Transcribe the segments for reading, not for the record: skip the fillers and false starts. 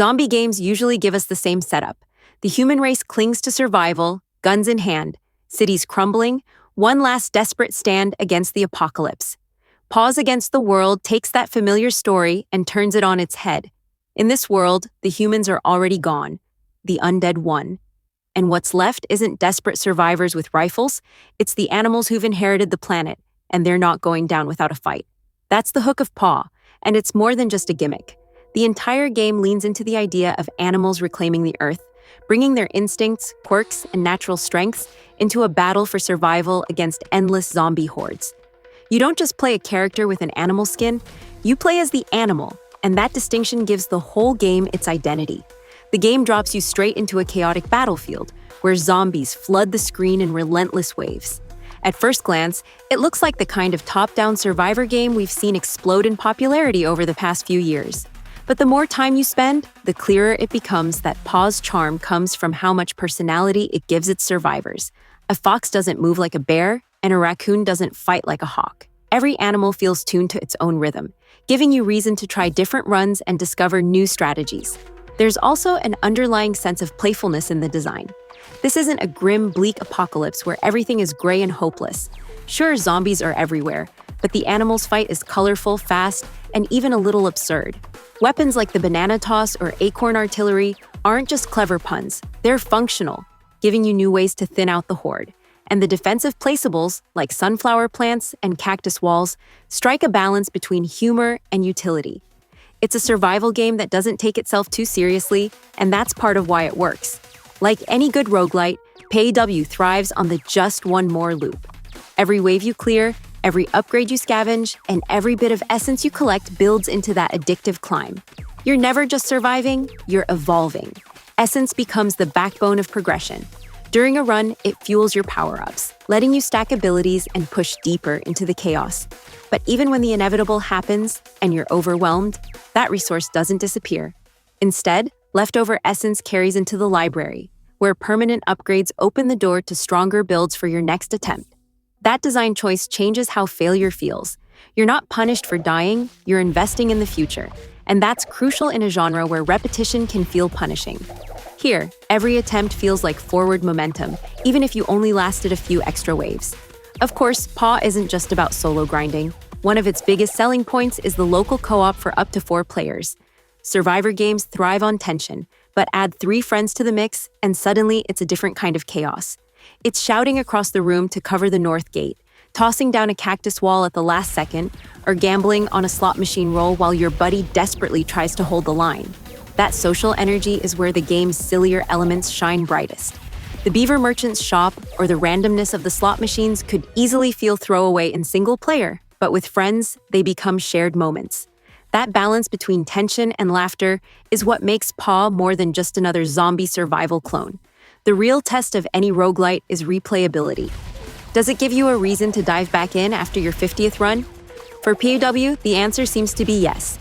Zombie games usually give us the same setup. The human race clings to survival, guns in hand, cities crumbling, one last desperate stand against the apocalypse. Paws Against the World takes that familiar story and turns it on its head. In this world, the humans are already gone. The undead won. And what's left isn't desperate survivors with rifles, it's the animals who've inherited the planet, and they're not going down without a fight. That's the hook of Paw, and it's more than just a gimmick. The entire game leans into the idea of animals reclaiming the earth, bringing their instincts, quirks, and natural strengths into a battle for survival against endless zombie hordes. You don't just play a character with an animal skin, you play as the animal, and that distinction gives the whole game its identity. The game drops you straight into a chaotic battlefield, where zombies flood the screen in relentless waves. At first glance, it looks like the kind of top-down survivor game we've seen explode in popularity over the past few years. But the more time you spend, the clearer it becomes that Paw's charm comes from how much personality it gives its survivors. A fox doesn't move like a bear, and a raccoon doesn't fight like a hawk. Every animal feels tuned to its own rhythm, giving you reason to try different runs and discover new strategies. There's also an underlying sense of playfulness in the design. This isn't a grim, bleak apocalypse where everything is gray and hopeless. Sure, zombies are everywhere, but the animals' fight is colorful, fast, and even a little absurd. Weapons like the banana toss or acorn artillery aren't just clever puns, they're functional, giving you new ways to thin out the horde. And the defensive placeables, like sunflower plants and cactus walls, strike a balance between humor and utility. It's a survival game that doesn't take itself too seriously, and that's part of why it works. Like any good roguelite, PAW thrives on the just one more loop. Every wave you clear, every upgrade you scavenge, and every bit of essence you collect builds into that addictive climb. You're never just surviving, you're evolving. Essence becomes the backbone of progression. During a run, it fuels your power-ups, letting you stack abilities and push deeper into the chaos. But even when the inevitable happens and you're overwhelmed, that resource doesn't disappear. Instead, leftover essence carries into the library, where permanent upgrades open the door to stronger builds for your next attempt. That design choice changes how failure feels. You're not punished for dying, you're investing in the future. And that's crucial in a genre where repetition can feel punishing. Here, every attempt feels like forward momentum, even if you only lasted a few extra waves. Of course, Paw isn't just about solo grinding. One of its biggest selling points is the local co-op for up to 4 players. Survivor games thrive on tension, but add 3 friends to the mix, and suddenly it's a different kind of chaos. It's shouting across the room to cover the north gate, tossing down a cactus wall at the last second, or gambling on a slot machine roll while your buddy desperately tries to hold the line. That social energy is where the game's sillier elements shine brightest. The beaver merchant's shop or the randomness of the slot machines could easily feel throwaway in single player, but with friends, they become shared moments. That balance between tension and laughter is what makes Paw more than just another zombie survival clone. The real test of any roguelite is replayability. Does it give you a reason to dive back in after your 50th run? For PAW, the answer seems to be yes.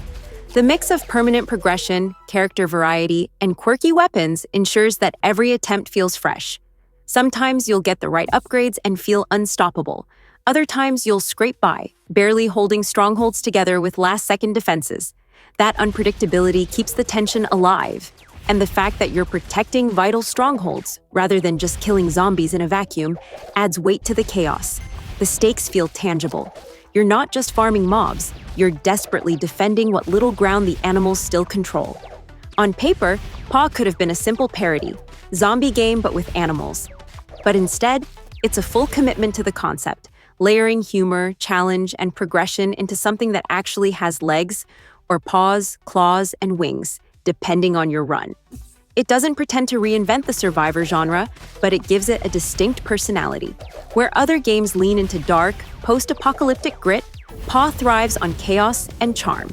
The mix of permanent progression, character variety, and quirky weapons ensures that every attempt feels fresh. Sometimes you'll get the right upgrades and feel unstoppable. Other times you'll scrape by, barely holding strongholds together with last-second defenses. That unpredictability keeps the tension alive. And the fact that you're protecting vital strongholds, rather than just killing zombies in a vacuum, adds weight to the chaos. The stakes feel tangible. You're not just farming mobs, you're desperately defending what little ground the animals still control. On paper, Paw could have been a simple parody, zombie game but with animals. But instead, it's a full commitment to the concept, layering humor, challenge, and progression into something that actually has legs, or paws, claws, and wings, depending on your run. It doesn't pretend to reinvent the survivor genre, but it gives it a distinct personality. Where other games lean into dark, post-apocalyptic grit, Paw thrives on chaos and charm.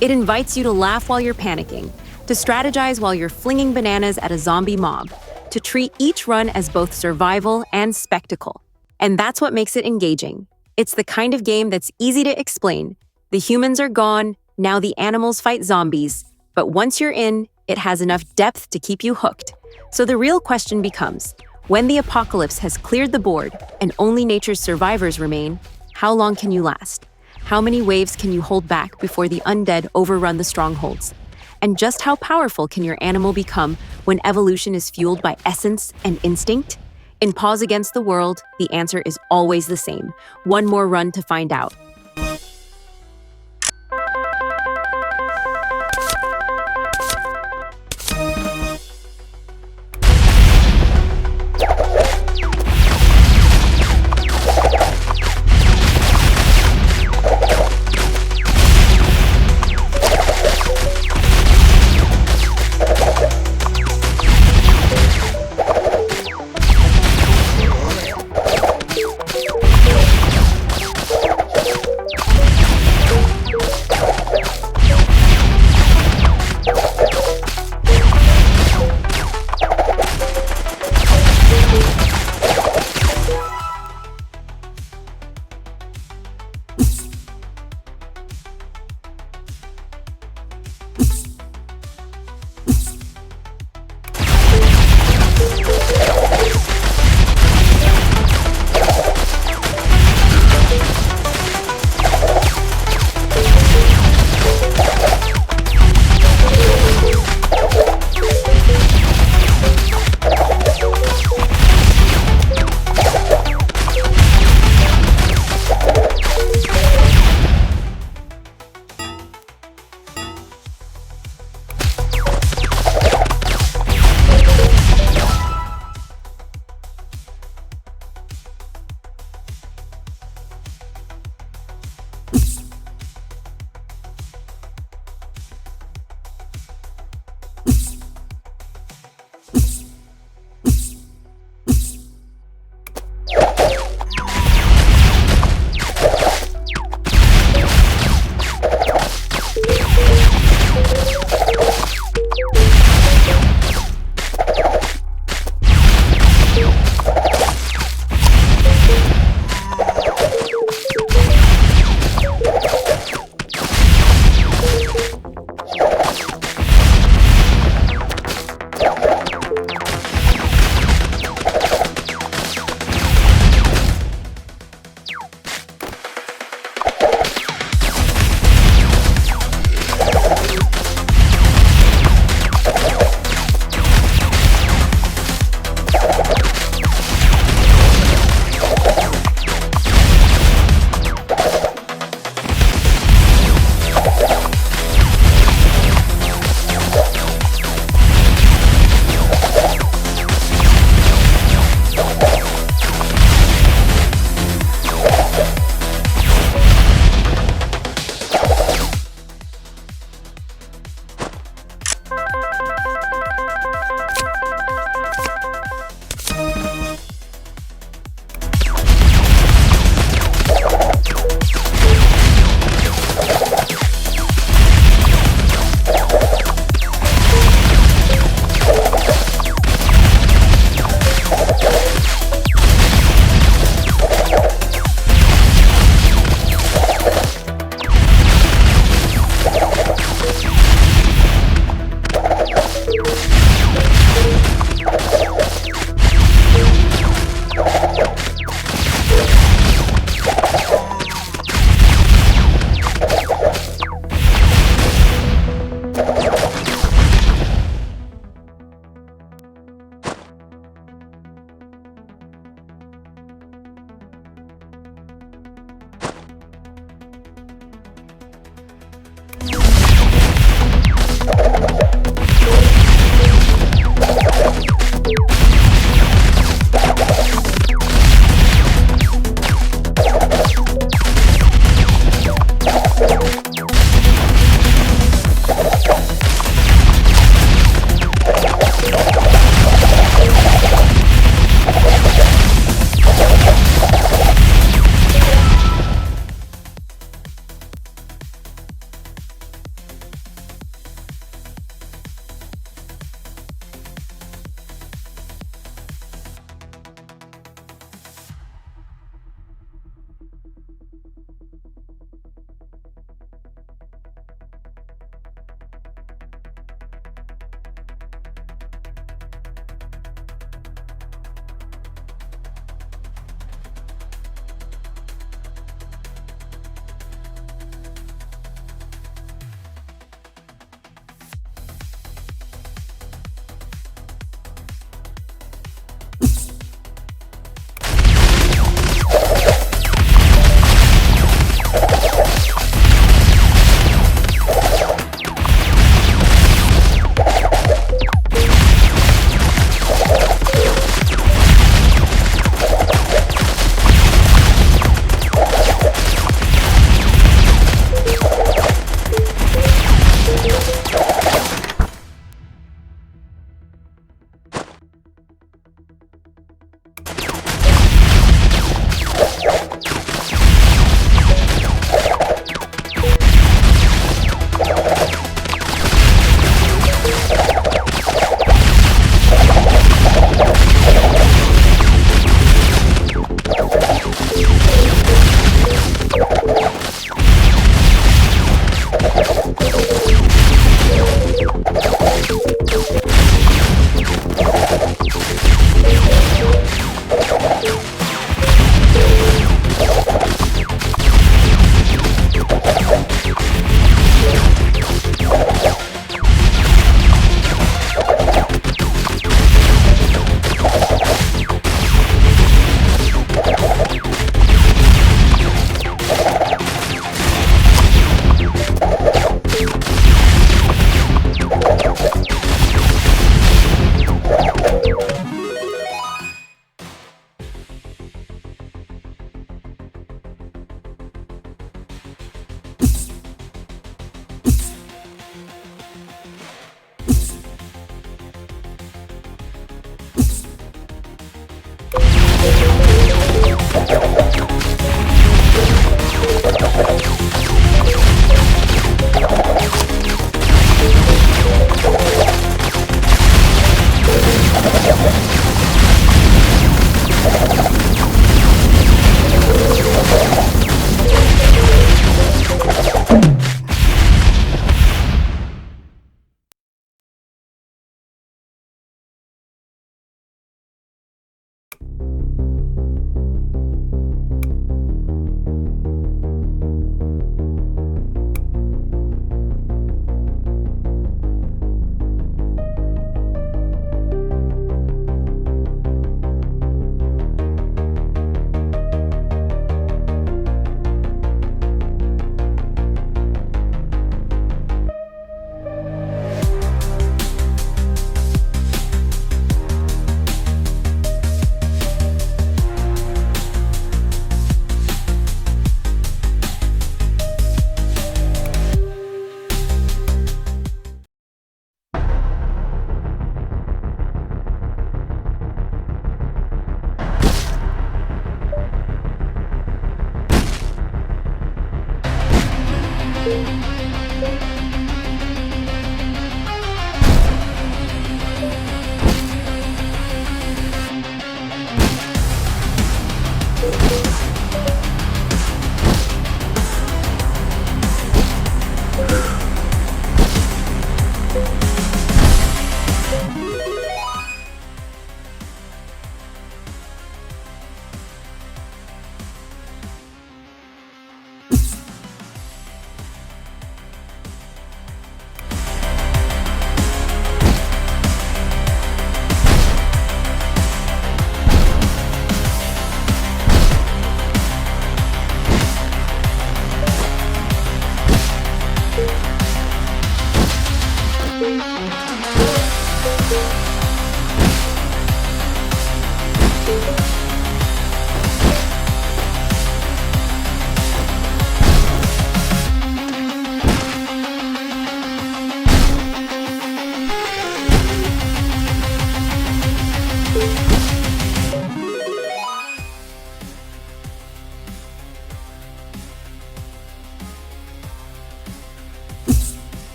It invites you to laugh while you're panicking, to strategize while you're flinging bananas at a zombie mob, to treat each run as both survival and spectacle. And that's what makes it engaging. It's the kind of game that's easy to explain. The humans are gone, now the animals fight zombies, but once you're in, it has enough depth to keep you hooked. So the real question becomes, when the apocalypse has cleared the board and only nature's survivors remain, how long can you last? How many waves can you hold back before the undead overrun the strongholds? And just how powerful can your animal become when evolution is fueled by essence and instinct? In Paws Against the World, the answer is always the same. One more run to find out.